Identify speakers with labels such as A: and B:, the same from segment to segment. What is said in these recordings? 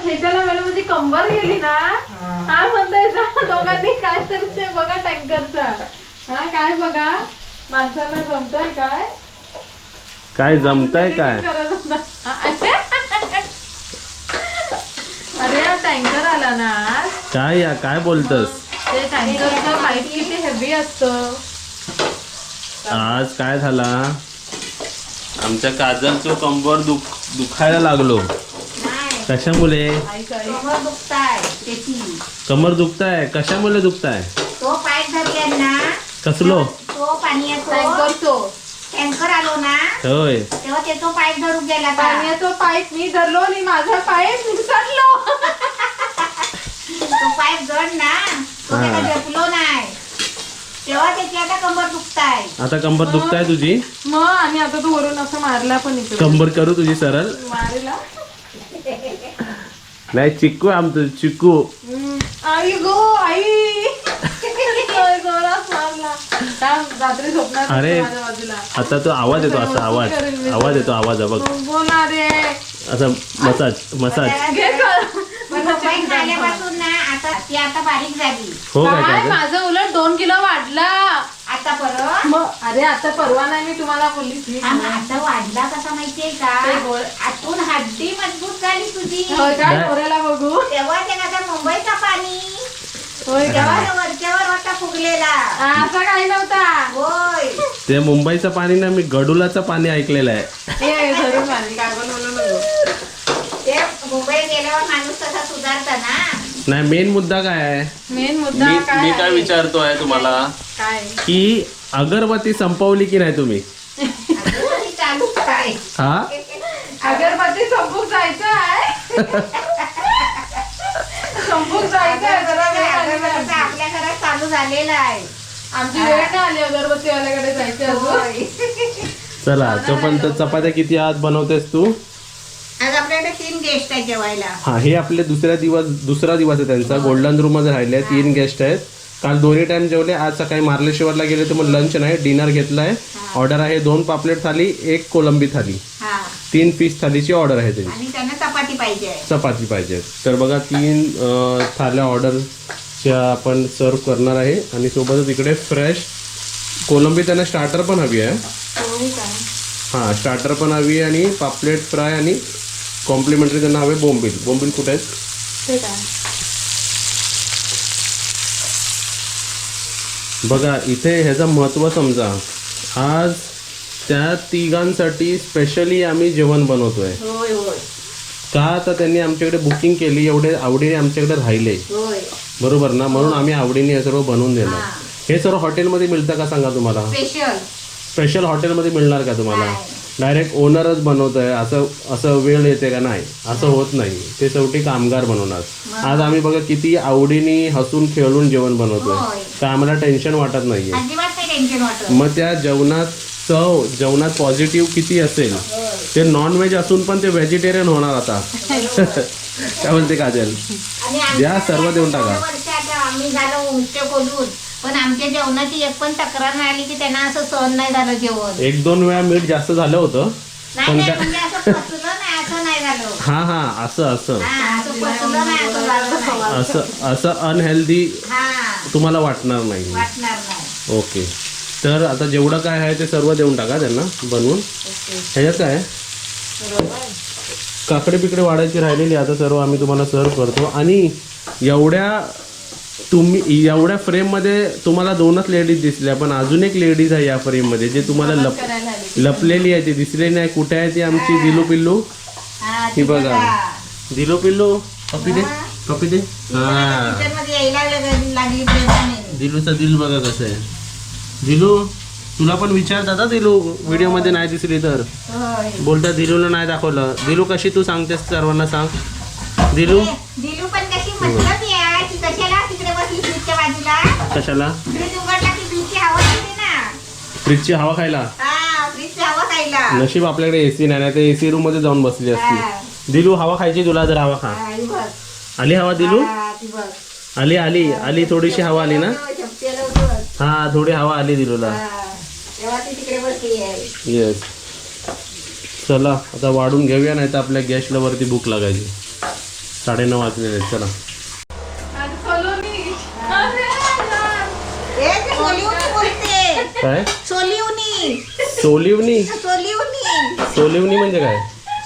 A: ह्याच्याला मला म्हणजे कंबर गेली ना हा म्हणतायचा दोघांनी काय तर ते बघा टँकरचा हा काय बघा माणसाला जमतंय काय
B: काय जमतंय काय
A: अरे हा टँकर आला ना
B: काय या काय बोलतस
A: ते टँकरचं पाईप किती हेवी असतं.
B: आज काय झाला आमच्या काजलचं कंबर दुखायला लागलो कशामुळे कमर दुखताय कशामुळे दुखताय
C: तो पाईप धरले ना
B: कसलो
C: तो पाण्याचा टँकर आलो ना
B: होय
C: तेव्हा ते तो पाईप धरून गेला
A: पाण्याचा पाईप मी धरलो आणि माझा पाईप निसटलो.
C: तो पाईप जड ना तो त्याला झेपलो नाही तेव्हा त्याची आता कंबर दुखताय.
B: आता कंबर दुखताय तुझी
A: मग आणि आता तू वरून असं मारला पण इकडे
B: कंबर करू तुझी सरळ
A: मारेला
B: नाही चिक्कू आमचं चिक्कू
A: आई गो आई जोरात मारला रात्री झोपणार
B: अरे
A: माझ्या बाजूला
B: आता तो आवाज येतो असा आवाज येतो आवाज बघ
A: बोला रे
B: असं मसाज
A: घे कर.
C: पण मोबाईल खाल्यापासून ना आता ती आता बारीक झाली.
B: हो काय
A: काय
B: काय
A: माझं उलट 2 किलो वाढला.
C: आता परत
A: मग अरे आता परवा नाही मी तुम्हाला बोलली
C: आता वाढला कसा माहितीये का
A: ते गोळ-
C: आतून हड्डी मजबूत झाली तुझी.
A: होय काय डोऱ्याला बघू
C: तेव्हा ते आता मुंबईचा पाणी
A: होय
C: तेव्हा
A: काय
C: तो वरच्यावर होता फुगलेला.
A: असं काही नव्हता
C: होय
B: ते मुंबईचं पाणी ना मी गडुलाचं पाणी ऐकलेलं आहे
A: ए धरून पाणी काय बनवलं नको
C: ते मुंबईत गेल्यावर माणूस कसा सुधारता ना.
B: नाही मेन मुद्दा काय आहे
A: मेन मुद्दा
B: मी
A: काय
B: काय
A: आहे?
B: विचारतोय तुम्हाला
A: काय
B: की अगरबत्ती संपवली की नाही तुम्ही
C: अगरबत्ती चालू काय
B: हा
A: अगरबत्ती संपूक जायचं आहे संपूक जायचं आहे जरा वेळ
C: अगरबत्तीचं
A: लागेल.
C: आपल्या घरात चालू झालेला आहे.
A: आमची वेळ नाही आली अगरबत्तीवाल्याकडे जायची अजून
C: होय.
B: चला तोपर्यंत चपात्या किती आज बनवतेस तू
C: आज आपल्याकडे 3 गेस्ट आहेत जेवायला.
B: हा हे आपले दुसरा दिवस आहे त्यांचा गोल्डन रूम मध्ये राहिले 3 गेस्ट आहेत काल दोन्ही टाइम जेवले आज सकाळी मार्लेश्वरला गेले तर मग लंच नाही डिनर घेतलाय ऑर्डर आहे 2 पापलेट थाली 1 कोलंबी थाली
C: हा
B: 3 पीस थालीची ऑर्डर आहे त्यांची
C: आणि त्यांना चपाती पाहिजे.
B: चपाती पाहिजे तर बघा 3 थाल्या ऑर्डरच्या आपण सर्व करणार आहे आणि सोबतच इकडे फ्रेश कोलंबी त्यांना स्टार्टर पण हवी आहे हां स्टार्टर पण हवी आहे आणि पापलेट फ्राय आणि कॉम्प्लिमेंटरी त्यांना हवे बोंबील कुठे आहेत
A: ते काय
B: बघा इथे ह्याचं महत्त्व समजा आज त्या तिघांसाठी स्पेशली आम्ही जेवण बनवतोय
C: होय होय
B: का तर त्यांनी आमच्याकडे बुकिंग केली एवढे आवडीने आमच्याकडे राहिले
C: होय
B: बरोबर ना म्हणून आम्ही आवडीने हे सर्व बनवून देणार हे सर्व हॉटेलमध्ये मिळतं का सांगा तुम्हाला स्पेशल हॉटेलमध्ये मिळणार का तुम्हाला डायरेक्ट ओनरच बनवत आहे असं वेळ येते का नाही असं होत नाही ते शेवटी कामगार बनवणार आज आम्ही बघा किती आवडीने हसून खेळून जेवण बनवतोय तर आम्हाला टेन्शन वाटत नाहीये
C: अजिबात काही टेन्शन वाटत.
B: मग त्या जेवणात पॉझिटिव्ह किती असेल ते नॉन व्हेज असून पण ते व्हेजिटेरियन होणार आता काय बोलते काजल
C: आणि
B: द्या सर्व देऊन टाका.
C: वर्ष आता आम्ही झालो होमस्टे खोलून पण आमच्या जेवणाची एक पण तक्रार नाही आली की त्यांना असं सहन नाही झालं जेवण.
B: 1-2 वेळा मीठ जास्त झालं होतं
C: नाही नाही म्हणजे असं पचलं नाही असं नाही झालं.
B: हा असं
C: हा, असं पचलं नाही असं झालं नाही.
B: असं अनहेल्दी
C: हा
B: तुम्हाला वाटणार नाही
C: वाटणार नाही.
B: ओके तर आता जेवढं काय आहे ते सर्व देऊन टाका त्यांना बनवून ह्याच्यात काय आहे? काकडे पिकडे वाढायची राहिलेली आता सर्व आम्ही तुम्हाला सर्व करतो आणि एवढ्या फ्रेममध्ये तुम्हाला 2च लेडीज दिसल्या पण अजून एक लेडीज आहे या फ्रेममध्ये जे तुम्हाला लपलेली आहे ती दिसली नाही कुठे आहे ती आमची दिलू पिल्लू
C: हा,
B: ही बघा दिलू पिल्लू कॉपी दे हा
C: किचनमध्ये यायला लागली प्रेमाने.
B: दिलूचा दिल बघा कसं आहे दिलू तुला पण विचार दादा दिलू व्हिडिओ मध्ये नाही दिसली तर
C: होय.
B: बोलता दिलूला नाही दाखवलं दिलू कशी तू सांगतेस सर्वांना सांग दिलू
C: दिलू पण कशी मतलब आहे ती कशाला तिकडे बसली फ्रीजच्या बाजूला.
B: कशाला
C: फ्रीज उघडला की फ्रीजची हवा येते ना.
B: फ्रीजची हवा खायला
C: हा फ्रीजची हवा खायला.
B: नशीब आपल्याकडे एसी नाही तर एसी रूम मध्ये जाऊन बसली असती दिलू हवा खायची तुला जर हवा खा
C: हा, ही बघ.
B: आली हवा दिलू
C: हा, ती बघ.
B: आली थोडीशी हवा आली ना
C: झपटेलं होतं.
B: हा थोडी हवा आली दिलूला
C: हा, तेव्हा ती तिकडे बसली आहे.
B: येस चला आता वाढून घेऊया नाही तर आपल्या गॅसला वरती भूक लागायची 9:30 वाजलेले आहेत. चला
A: आणि सलोनी. अरे यार.
C: ए, ते सोलिवनी बोलते.
B: काय
C: सोलिवनी.
B: सोलिवनी
C: सोलिवनी.
B: सोलिवनी म्हणजे काय?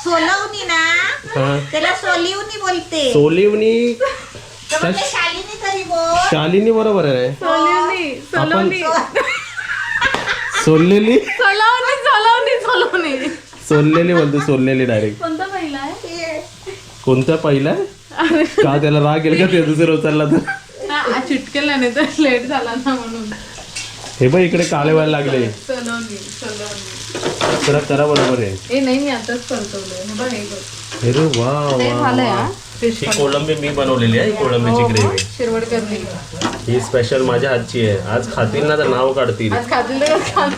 C: सोलवनी ना,
B: हा
C: त्याला सोलिवनी बोलते.
B: सोलिवनी
C: तर मग ते शालिनी तरी बोल.
B: शालिनी बरोबर आहे.
A: सलोनी. सलोनी.
B: सोललेली
A: सलोनी. सलोनी. सलोनी.
B: सोललेली बोलते. सोललेली डायरेक्ट.
A: कोणता पहिला आहे?
B: कोणता पहिला का त्याला राग येईल का ते दुसरं उचलला तर?
A: हा, चिटकेला नाही तर लेट झाला ना म्हणून.
B: हे बघ इकडे काळे व्हायला लागले.
A: सलोनी. सलोनी.
B: करा करा बरोबर आहे.
A: ए नाही मी आताच परतवलंय. हे बघ हे बघ.
B: अरे वा
A: ते
B: वा
A: झालंय
B: वा.
A: हा. फिश
B: ही कोळंबी मी बनवलेली आहे. कोळंबीची ग्रेव्ही
A: शिरवड करली.
B: ही स्पेशल माझ्या हातची आहे. आज खातील ना तर नाव काढतील.
A: आज खातील तर खाल.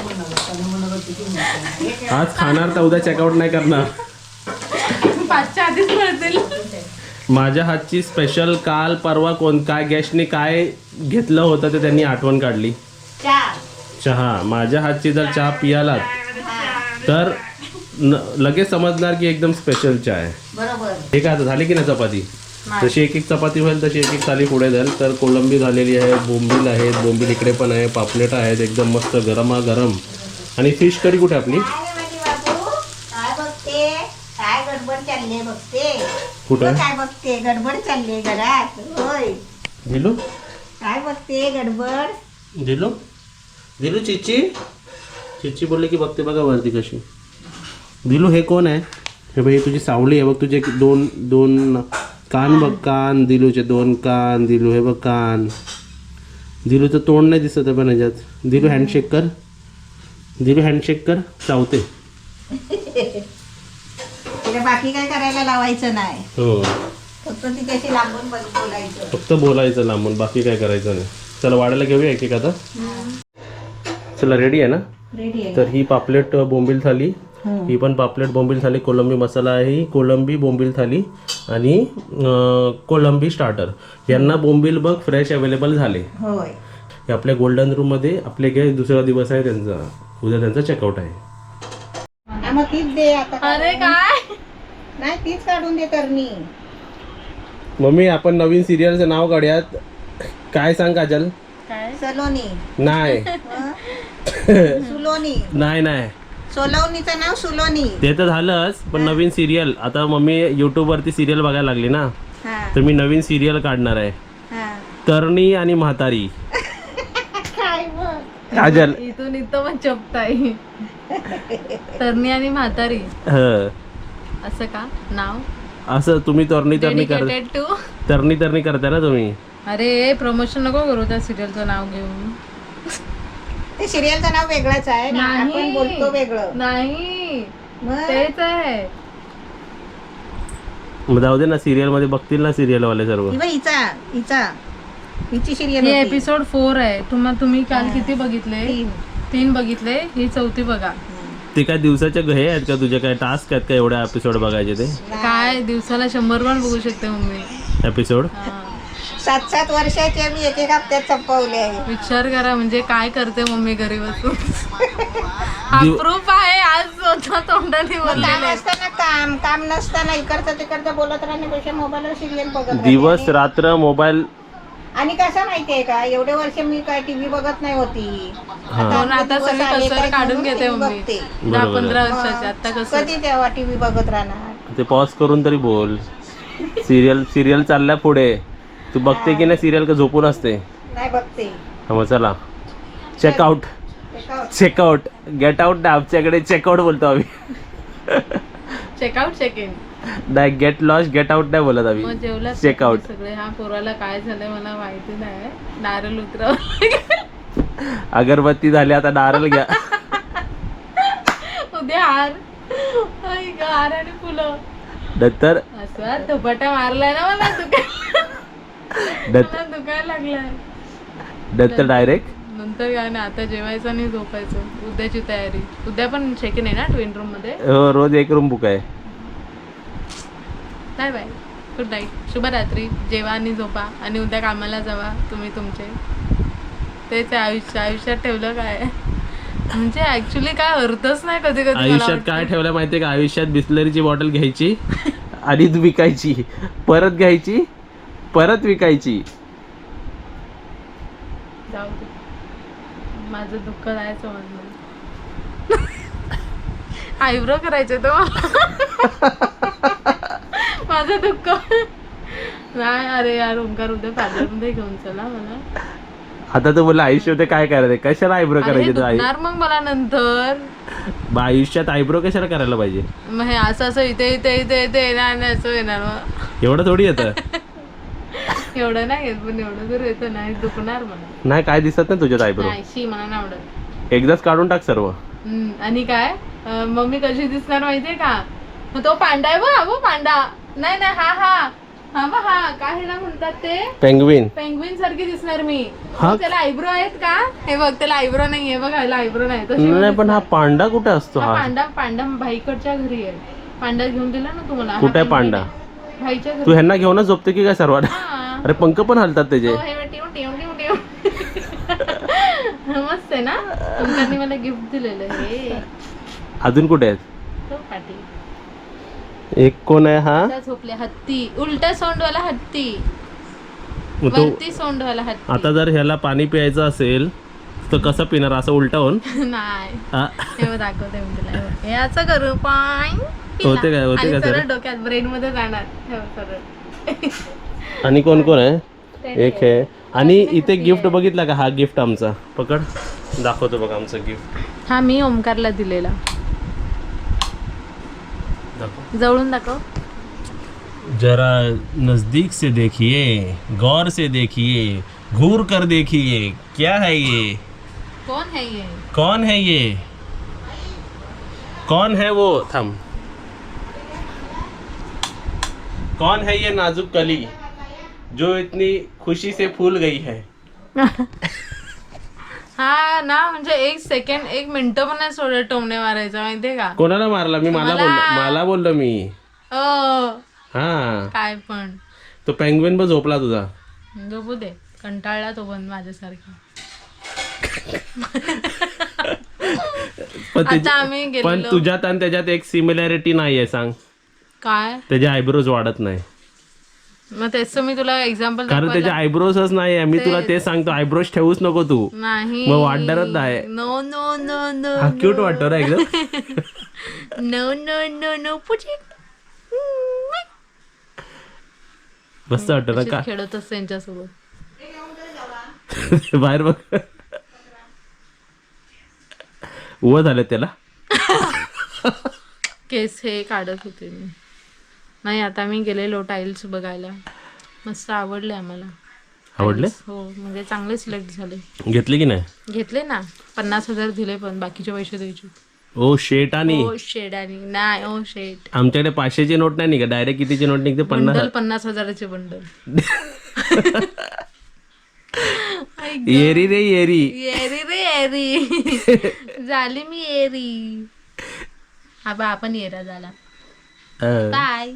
B: आज खाणार तर उद्या चेकआउट नाही करणार.
A: 5च्या आधीच मिळतील.
B: माझ्या हातची स्पेशल काल परवा काय गेस्टने काय घेतलं होतं ते त्यांनी आठवण काढली. चहा. माझ्या हातची जर चहा पियालात तर लगेच समजणार की एकदम स्पेशल चहा आहे.
C: बरोबर.
B: हे काय आता झाली की नाही चपाती? जशी एक एक चपाती होईल तशी एक एक थाली पुढे जाईल. तर कोळंबी झालेली आहे, बोंबील आहेत, बोंबील इकडे पण आहे, पापलेट आहेत एकदम मस्त गरमागरम. आणि फिश करी कुठे आपली?
C: काय रे माझी बाबू? काय बघते? काय गडबड चालली बघते?
B: कुठं?
C: काय बघते? गडबड चालली घरात. होय.
B: दिलू
C: काय बघते गडबड?
B: दिलू दिलू चिची चिची बोलले की बघते बघा वरती कशी. दिलू हे कोण आहे? हे बघ ही तुझी सावली आहे बघ. तुझे दोन दोन कान बघ. कान दिलूचे 2 कान. दिलू हे बघ कान. दिलूचं तोंड नाही दिसत आहे पण ह्याच्यात. दिलू हँडशेक कर. दिलू हँडशेक कर. चावते.
C: तिला बाकी काय करायला लावायचं नाही.
B: हो
C: फक्त तिच्याशी लागून बोलायचं.
B: फक्त बोलायचं लांबून बाकी काय करायचं नाही. चला वाढायला घेऊया एक एक आता. चला रेडी आहे ना?
C: रेडी आहे.
B: तर ही पापलेट बोंबील थाली. ही पण पापलेट बोंबील थाली. कोलंबी मसाला आहे. ही कोलंबी बोंबील थाली आणि कोलंबी स्टार्टर. यांना बोंबील बघ फ्रेश अवेलेबल झाले.
C: होय.
B: हे आपल्या गोल्डन रूममध्ये आपले गेस्ट दुसरा दिवस आहे त्यांचा. उद्या त्यांचा चेकआउट आहे.
C: हा, मग तीच दे आता.
A: अरे काय
C: नाही तीच काढून दे करणी.
B: मम्मी आपण नवीन सिरियलचं नाव काढूयात. काय सांग काजल?
A: काय?
C: सलोनी.
B: नाही
C: सुलोनी.
B: नाही नाही
C: सोलवणीचं नाव सुलोनी.
B: ते तर झालंच पण नवीन सिरियल. आता मम्मी युट्यूब वरती सिरियल बघायला लागली ना
C: हा.
B: तर मी नवीन सिरियल काढणार आहे.
C: हा.
B: तरणी आणि म्हातारी.
C: काय बघ.
B: काजल
A: इथून इथं पण चपताई. तरणी आणि म्हातारी
B: ह
A: असं का नाव?
B: असं तुम्ही तरणी तरणी कर
A: डेडिकेटेड टू.
B: तरणी करता ना तुम्ही.
A: अरे प्रमोशन नको करू त्या सिरियलचं नाव घेऊन.
C: ते सिरियलचं नाव वेगळंच आहे ना.
A: नाही.
C: आपण बोलतो वेगळं.
A: नाही
C: मग
A: तेच आहे.
B: मग जाऊ दे ना. सिरियल मध्ये बघतील ना सिरियल वाले सर्व.
C: हिची सिरियल
A: हे एपिसोड 4 आहे. तुम्ही काल किती बघितले? 3 बघितले. ही 4थी बघा.
B: ते काय दिवसाच्या हे आहेत का तुझे काय टास्क आहेत का एवढ्या एपिसोड बघायचे? ते
A: काय दिवसाला 100 पण बघू शकते मम्मी.
B: एपिसोड
C: 7 वर्षाचे मी एक हप्त्यात संपवले आहे.
A: विचार करा म्हणजे काय करते मम्मी घरी बसून. हा प्रूफ आहे. आज स्वतः तोंडाने
C: काम
A: बोललेले.
C: असताना काम नसताना इकडचं तिकडचं बोलत राहण्यापेक्षा मोबाईलवर सिरियल बघत राहते.
B: दिवस रात्र मोबाईल.
C: आणि कसं माहितीये का एवढे वर्ष मी काय टीव्ही बघत नाही होती.
A: आता सगळी कसर काढून घेते मम्मी.
C: बघते.
A: 10-15 वर्षाची. आता कसं
C: कधी तेव्हा टीव्ही बघत राहणार.
B: ते पॉज करून तरी बोल. सिरियल चालल्या पुढे. तू बघते की नाही सिरियल का झोपून असते?
C: नाही बघते.
B: मग चला चेकआउट गेट आउट ना. आमच्याकडे चेकआउट बोलतो आम्ही.
A: Checkout check in.
B: नाही गेट लॉस गेट आउट नाही बोलत
A: मग
B: आम्ही.
A: जेवला
B: चेकआउट.
A: सगळे. हा पोराला काय झालंय मला माहिती नाही. नारळ उतरवलं.
B: अगरबत्ती झाली आता नारळ घ्या.
A: उद्या हार. हार आणि फुलं.
B: नंतर
A: असं धपाटा मारलाय ना मला. दुखायला लागलाय.
B: नंतर डायरेक्ट
A: नंतर काय नाही. आता जेवायचं आणि झोपायचं. उद्याची तयारी. उद्या पण चेक इन आहे ना ट्विन रूम मध्ये.
B: हो रोज एक रूम बुक आहे.
A: Bye bye. Good night. शुभरात्री. जेवा आणि झोपा आणि उद्या कामाला जावा तुम्ही तुमचे. तेच आयुष्यात ठेवलं काय म्हणजे ऍक्च्युली काय अर्थच नाही. कधी कधी
B: आयुष्यात काय ठेवलं माहितीये का? आयुष्यात बिस्लरीची बॉटल घ्यायची आणि विकायची, परत घ्यायची, परत विकायची.
A: जाऊ दे, माझं दुःख नाही समजलं. आयब्रो करायचे तो माझं दुःख नाही. अरे यार ओंकार, उद्या पार्लरमध्ये घेऊन चला मला.
B: आता तर बोला आयुष्यात काय करायचं, कशाला आयब्रो
A: अरे
B: करायचे?
A: दुखणार मग मला नंतर.
B: आयुष्यात आयब्रो कशाला करायला पाहिजे?
A: मग हे असं इथे इथे इथे इथे येणार नाही, असं येणार मग.
B: एवढं थोडी येतं.
A: एवढं नाही येत, पण एवढं जर येतं नाही दुखणार मला.
B: नाही, काय दिसत नाही तुझ्यात आयब्रो.
A: नाही, शी मला नाही आवडत.
B: एकदाच काढून टाक सर्व.
A: आणि काय मम्मी कशी दिसणार माहितीये का? मग तो पांडा आहे बघ, अगो पांडा. नाही नाही, हा हा हा बघ, हा काय ह्याला म्हणतात ते?
B: पेंग्विन.
A: पेंग्विन सारखी दिसणार मी.
B: हा?
A: मग त्याला आयब्रो आहेत का? हे बघ, त्याला आयब्रो नाहीये बघ, ह्याला आयब्रो नाही. तशी
B: नाही, पण हा पांडा कुठे असतो?
A: हा
B: हा
A: पांडा, पांडा भाईकडच्या घरी आहे. पांडा घेऊन दिला ना तुम्हाला.
B: कुठे आहे पांडा?
A: भाईच्या
B: तू
A: घरी.
B: ह्यांना घेऊनच झोपते की काय सर्वांना?
A: हा.
B: अरे पंख पण हलतात त्याचे.
A: हो, हे बघ, टिव टिव टिव टिव. मस्त आहे ना. तुमच्यानी मला गिफ्ट दिलेलं हे.
B: अजून कुठे आहेत?
A: तो पाटी.
B: एक कोण आहे हा?
A: त्या झोपले हत्ती, उलटा सोंडवाला हत्ती,
B: मग तो
A: वरती सोंडवाला हत्ती.
B: आता जर ह्याला पाणी प्यायचं असेल तर कसं पिणार? असं उलटा होऊन?
A: नाही,
B: हा.
A: हे बघ, दाखवते मी तुला. हे बघ, हे असं करू पाय.
B: होते काय? होते का
A: सरळ
B: सर?
A: डोक्यात ब्रेन मध्ये जाणार. हे बघ, सरळ.
B: आणि कोण कोण आहे?
A: ते
B: एक आहे. आणि इथे गिफ्ट बघितला का? हा गिफ्ट आमचा. पकड, दाखवतो बघ आमचं गिफ्ट.
A: हा मी ओमकारला दिलेला. जवळून दाखव.
B: जरा नजदीक से देखिए, गौर से देखिए, घूर कर देखिए, क्या है ये?
A: कोण है ये?
B: कौन है ये? कौन है वो? थम. कौन है ये नाजुक कली जो इतनी खुशी से फूल गई है?
A: हा ना, म्हणजे एक सेकंड, एक मिनिट पण नाही सोडत टोमणे मारायचं, माहितीये का?
B: कोणाला मारला मी? मला बोललो मी. हा,
A: काय पण.
B: तो पेंग्विन पण झोपला तुझा.
A: झोपू दे, कंटाळला तो पण माझ्यासारखा. आता आम्ही
B: पण
A: गेलेलो.
B: तुझ्यात आणि त्याच्यात एक सिमिलॅरिटी नाहीये. सांग
A: काय?
B: त्याचे आयब्रोज वाढत नाही.
A: मग तेच मी तुला एक्झाम्पल
B: कारण त्याचे आयब्रोजच नाही. मी तुला ते सांगतो, आयब्रोज ठेवूच नको तू.
A: नाही.
B: मग वाढणारच नाही.
A: No no no no.
B: हा क्यूट वाटतो ना एकदम.
A: नो नो नो नो पुची.
B: मस्त वाटतं ना का?
A: खेळत असते त्यांच्यासोबत.
B: बाहेर बघ, उभं झालं त्याला.
A: केस हे काढत होते मी. नाही, आता मी गेलेलो टाईल्स बघायला. मस्त आवडले आम्हाला.
B: आवडले?
A: हो, म्हणजे चांगले सिलेक्ट झाले.
B: घेतले की नाही?
A: घेतले ना. 50,000 दिले, पण बाकीचे पैसे द्यायचे.
B: ओ शेट. आणि
A: ओ शेडानी नाही, ओ शेट.
B: आमच्याकडे 500ची नोट नाही निघत, डायरेक्ट कितीची नोट निघते? 50.
A: 50,000चे बंडल.
B: येरी रे येरी.
A: येरी रे येरी. झाली मी येरी. हा बा, आपण येरा झाला. बाय.